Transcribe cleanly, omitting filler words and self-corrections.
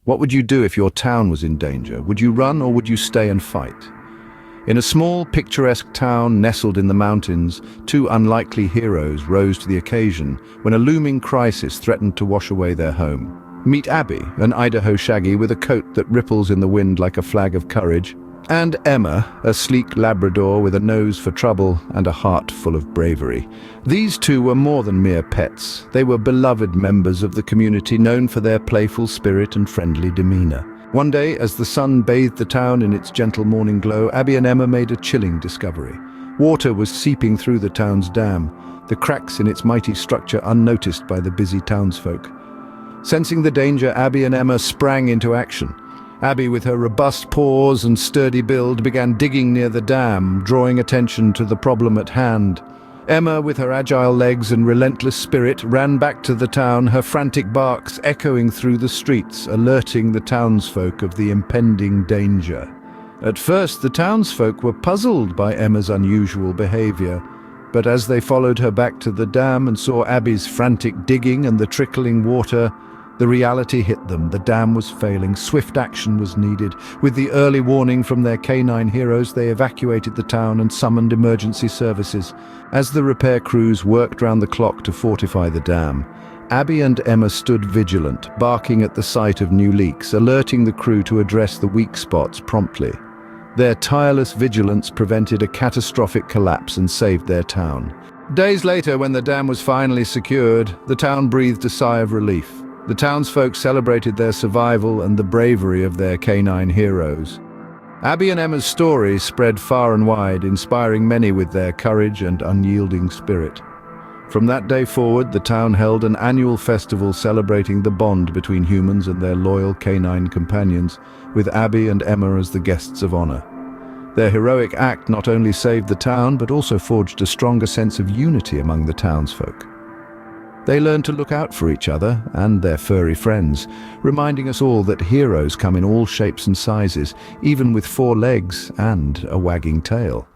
What would you do if your town was in danger? Would you run or would you stay and fight? In a small, picturesque town nestled in the mountains, two unlikely heroes rose to the occasion when a looming crisis threatened to wash away their home. Meet Abby, an Idaho-Shaggy with a coat that ripples in the wind like a flag of courage, and Emma, a sleek Labrador with a nose for trouble and a heart full of bravery. These two were more than mere pets. They were beloved members of the community, known for their playful spirit and friendly demeanor. One day, as the sun bathed the town in its gentle morning glow, Abby and Emma made a chilling discovery. Water was seeping through the town's dam, the cracks in its mighty structure unnoticed by the busy townsfolk. Sensing the danger, Abby and Emma sprang into action. Abby, with her robust paws and sturdy build, began digging near the dam, drawing attention to the problem at hand. Emma, with her agile legs and relentless spirit, ran back to the town, her frantic barks echoing through the streets, alerting the townsfolk of the impending danger. At first, the townsfolk were puzzled by Emma's unusual behavior, but as they followed her back to the dam and saw Abby's frantic digging and the trickling water, the reality hit them. The dam was failing. Swift action was needed. With the early warning from their canine heroes, they evacuated the town and summoned emergency services. As the repair crews worked round the clock to fortify the dam, Abby and Emma stood vigilant, barking at the sight of new leaks, alerting the crew to address the weak spots promptly. Their tireless vigilance prevented a catastrophic collapse and saved their town. Days later, when the dam was finally secured, the town breathed a sigh of relief. The townsfolk celebrated their survival and the bravery of their canine heroes. Abby and Emma's story spread far and wide, inspiring many with their courage and unyielding spirit. From that day forward, the town held an annual festival celebrating the bond between humans and their loyal canine companions, with Abby and Emma as the guests of honor. Their heroic act not only saved the town, but also forged a stronger sense of unity among the townsfolk. They learned to look out for each other and their furry friends, reminding us all that heroes come in all shapes and sizes, even with 4 legs and a wagging tail.